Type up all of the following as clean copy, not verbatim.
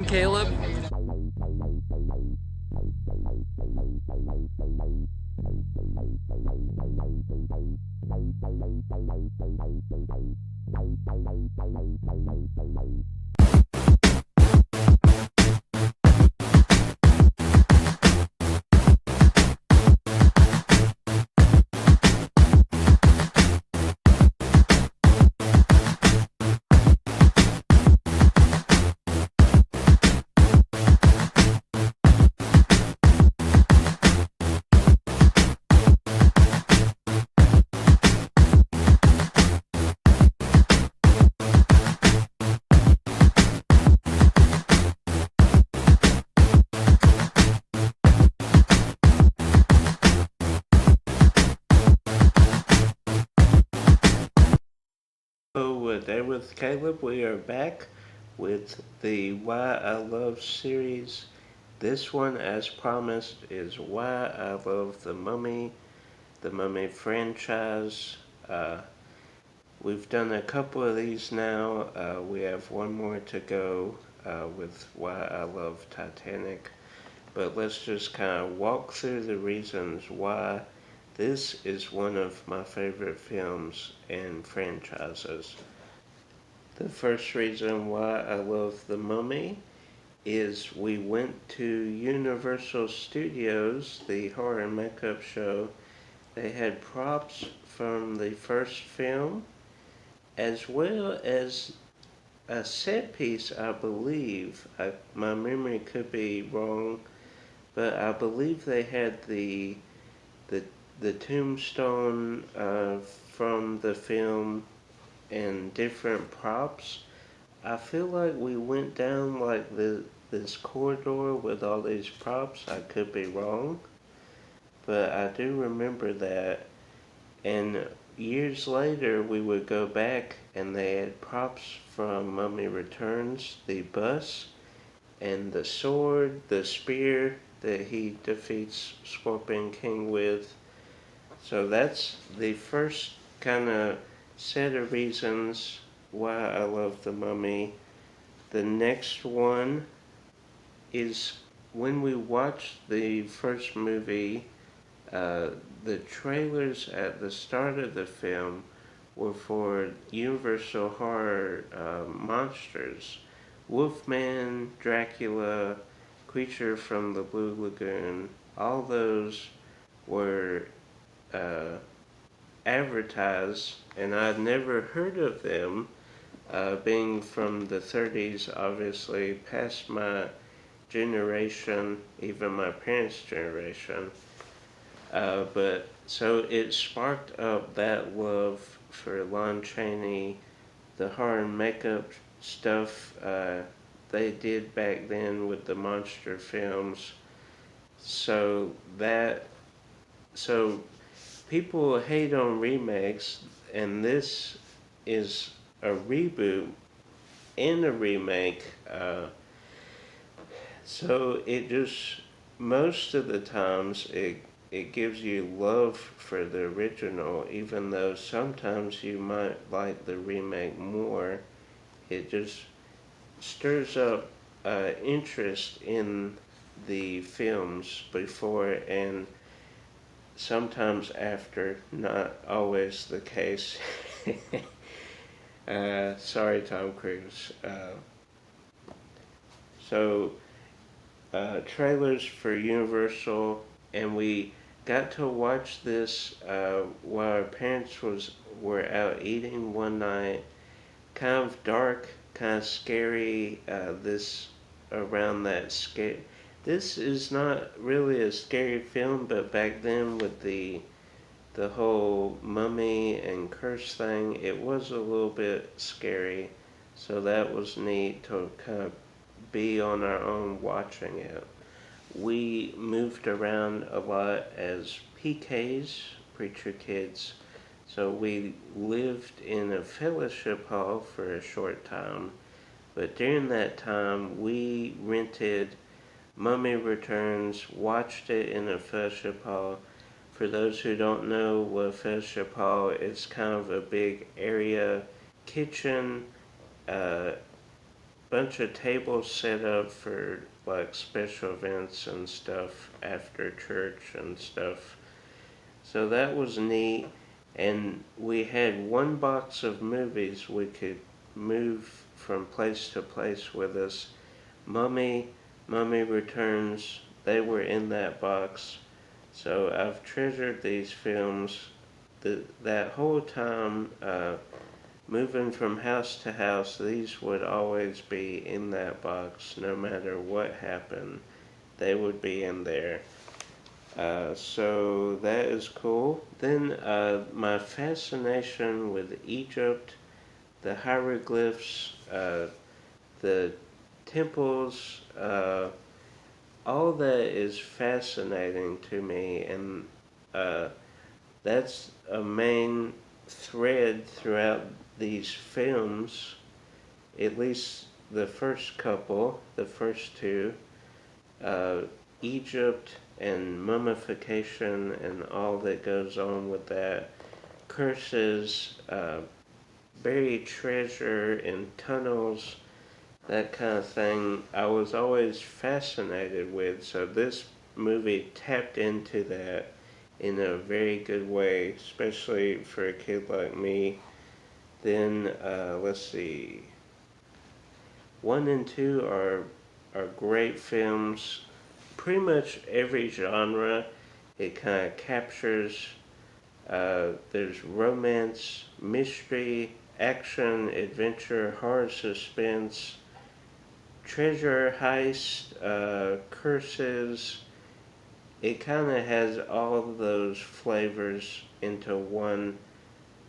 Caleb. Hello, there with Caleb. We are back with the Why I Love series. This one, as promised, is Why I Love the Mummy franchise. Uh, we've done a couple of these now. We have one more to go with Why I Love Titanic. But let's just kind of walk through the reasons why this is one of my favorite films and franchises. The first reason why I love The Mummy is we went to Universal Studios, the horror makeup show. They had props from the first film, as well as a set piece, I believe. My memory could be wrong, but I believe they had the, the tombstone from the film and different props. I feel like we went down like this corridor with all these props. I could be wrong, but I do remember that. And years later, we would go back and they had props from Mummy Returns, the bus, and the sword, the spear that he defeats Scorpion King with. So that's the first kind of set of reasons why I love the Mummy. The next one is when we watched the first movie, uh, the trailers at the start of the film were for Universal Horror monsters. Wolfman, Dracula, Creature from the Blue Lagoon, all those were uh, advertised, and I'd never heard of them, being from the 30s, obviously, past my generation, even my parents' generation. But so it sparked up that love for Lon Chaney, the horror and makeup stuff they did back then with the monster films. So that so people hate on remakes, and this is a reboot and a remake. So it just most of the times it gives you love for the original, even though sometimes you might like the remake more. It just stirs up interest in the films before and sometimes after. Not always the case. Sorry, Tom Cruise. So trailers for Universal, and we got to watch this while our parents were out eating one night. Kind of dark, kind of scary. This around that scare. This is not really a scary film, but back then with the whole mummy and curse thing, it was a little bit scary. So that was neat to kind of be on our own watching it. We moved around a lot as PKs, preacher kids. So we lived in a fellowship hall for a short time. But during that time, we rented Mummy Returns, watched it in a fellowship hall. For those who don't know what a fellowship hall is, kind of a big area kitchen, uh, bunch of tables set up for like special events and stuff after church and stuff. So that was neat. And we had one box of movies we could move from place to place with us. Mummy, Mummy Returns, they were in that box. So I've treasured these films that whole time. Moving from house to house, these would always be in that box, no matter what happened. They would be in there. So that is cool. Then my fascination with Egypt, the hieroglyphs, the temples, all that is fascinating to me, and that's a main thread throughout these films, at least the first couple, the first two, Egypt and mummification and all that goes on with that, curses, buried treasure in tunnels, that kind of thing, I was always fascinated with. So this movie tapped into that in a very good way, especially for a kid like me. Then, let's see, 1 and 2 are great films. Pretty much every genre it kind of captures. There's romance, mystery, action, adventure, horror, suspense, treasure, heist, curses. It kind of has all of those flavors into one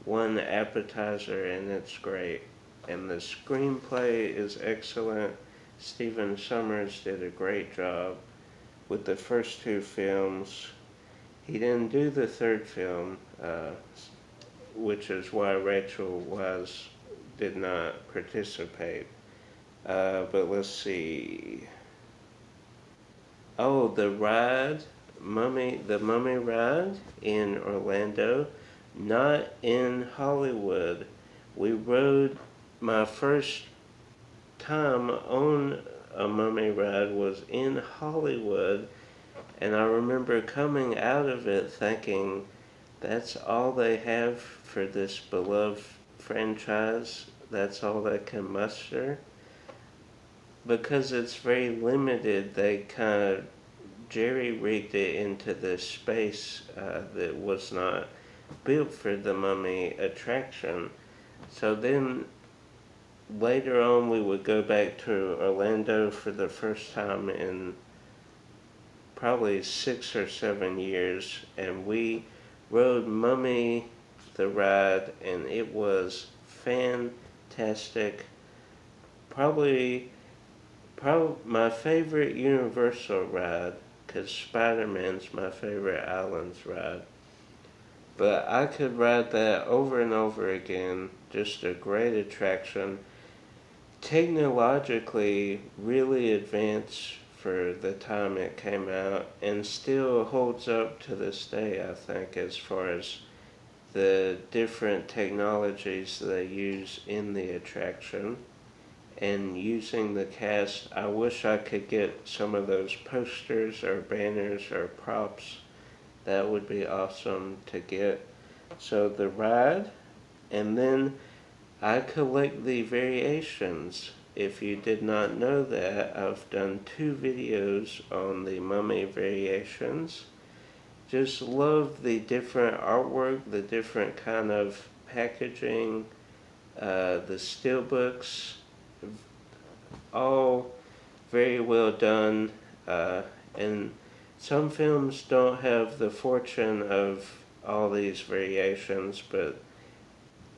appetizer, and it's great. And the screenplay is excellent. Stephen Sommers did a great job with the first two films. He didn't do the third film, which is why Rachel did not participate. But let's see. Oh, the Mummy ride in Orlando, not in Hollywood. We rode, my first time on a Mummy ride was in Hollywood, and I remember coming out of it thinking, that's all they have for this beloved franchise? That's all they can muster? Because it's very limited, they kind of jerry-rigged it into this space that was not built for the Mummy attraction. So then later on we would go back to Orlando for the first time in probably 6 or 7 years, and we rode Mummy the ride, and it was fantastic. Probably my favorite Universal ride, because Spider-Man's my favorite Islands ride. But I could ride that over and over again. Just a great attraction. Technologically really advanced for the time it came out, and still holds up to this day, I think, as far as the different technologies they use in the attraction. And using the cast, I wish I could get some of those posters or banners or props. That would be awesome to get. So the ride, and then I collect the variations. If you did not know that, I've done 2 videos on the Mummy variations. Just love the different artwork, the different kind of packaging, the steelbooks, all very well done, and some films don't have the fortune of all these variations, but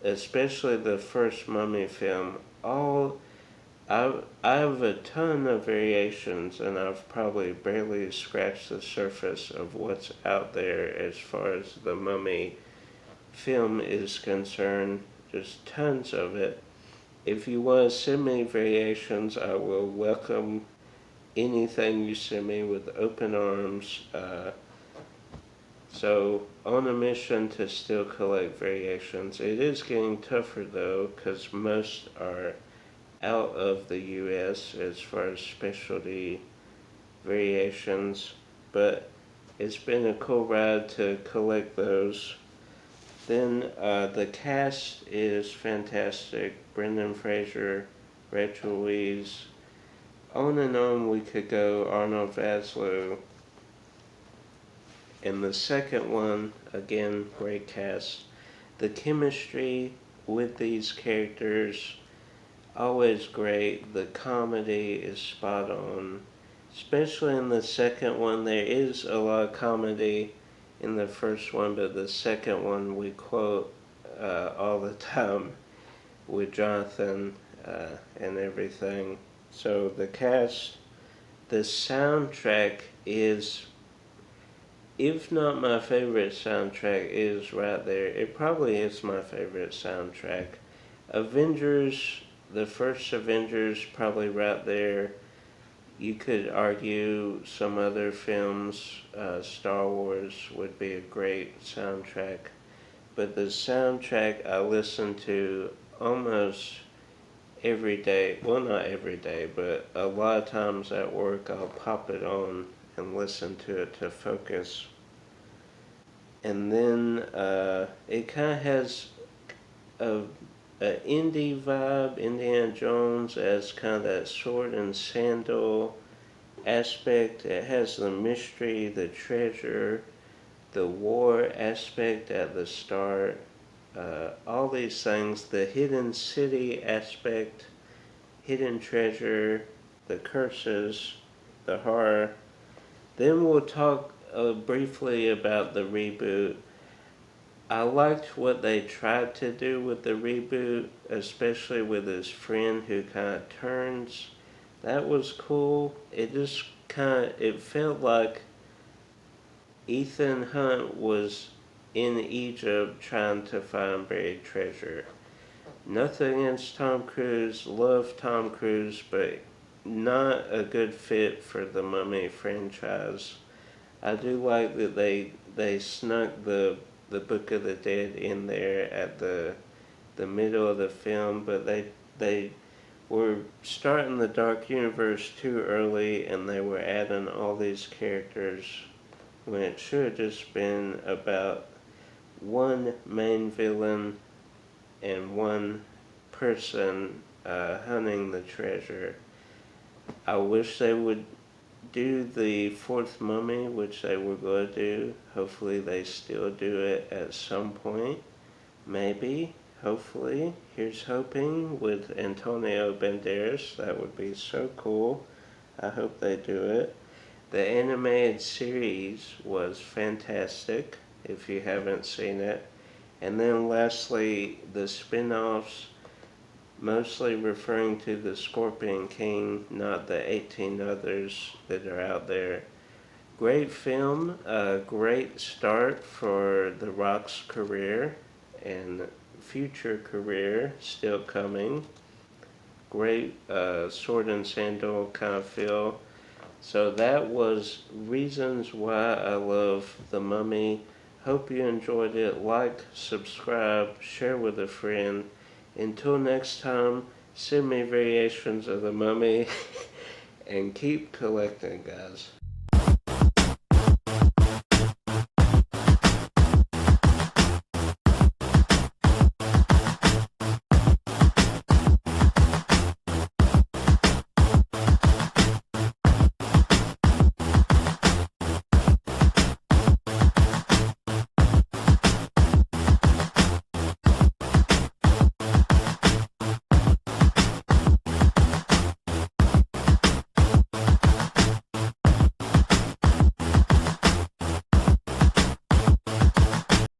especially the first Mummy film, I have a ton of variations, and I've probably barely scratched the surface of what's out there as far as the Mummy film is concerned. Just tons of it. If you want to send me variations, I will welcome anything you send me with open arms. So, on a mission to still collect variations. It is getting tougher though, because most are out of the US as far as specialty variations, but it's been a cool ride to collect those. Then the cast is fantastic. Brendan Fraser, Rachel Weisz, on and on we could go. Arnold Vosloo. And the second one, again, great cast. The chemistry with these characters, always great. The comedy is spot on. Especially in the second one, there is a lot of comedy in the first one, but the second one we quote all the time with Jonathan and everything. So the cast, the soundtrack is, if not my favorite soundtrack, is right there. It probably is my favorite soundtrack. Avengers, the first Avengers, probably right there. You could argue some other films, Star Wars would be a great soundtrack. But the soundtrack I listen to almost every day. Well, not every day, but a lot of times at work I'll pop it on and listen to it to focus. And then it kind of has a indie vibe, Indiana Jones, as kind of that sword and sandal aspect. It has the mystery, the treasure, the war aspect at the start. All these things, the hidden city aspect, hidden treasure, the curses, the horror. Then we'll talk briefly about the reboot. I liked what they tried to do with the reboot, especially with his friend who kind of turns. That was cool. It just it felt like Ethan Hunt was in Egypt trying to find buried treasure. Nothing against Tom Cruise, love Tom Cruise, but not a good fit for the Mummy franchise. I do like that they snuck the Book of the Dead in there at the middle of the film, but they were starting the Dark Universe too early, and they were adding all these characters when it should have just been about one main villain and one person hunting the treasure. I wish they would do the fourth Mummy, which they were going to do. Hopefully they still do it at some point. Maybe, hopefully. Here's hoping with Antonio Banderas. That would be so cool. I hope they do it. The animated series was fantastic, if you haven't seen it. And then lastly, the spin-offs, mostly referring to the Scorpion King, not the 18 others that are out there. Great film, a great start for The Rock's career and future career still coming. Great sword and sandal kind of feel. So that was reasons why I love The Mummy. Hope you enjoyed it. Like, subscribe, share with a friend. Until next time, send me variations of The Mummy and keep collecting, guys.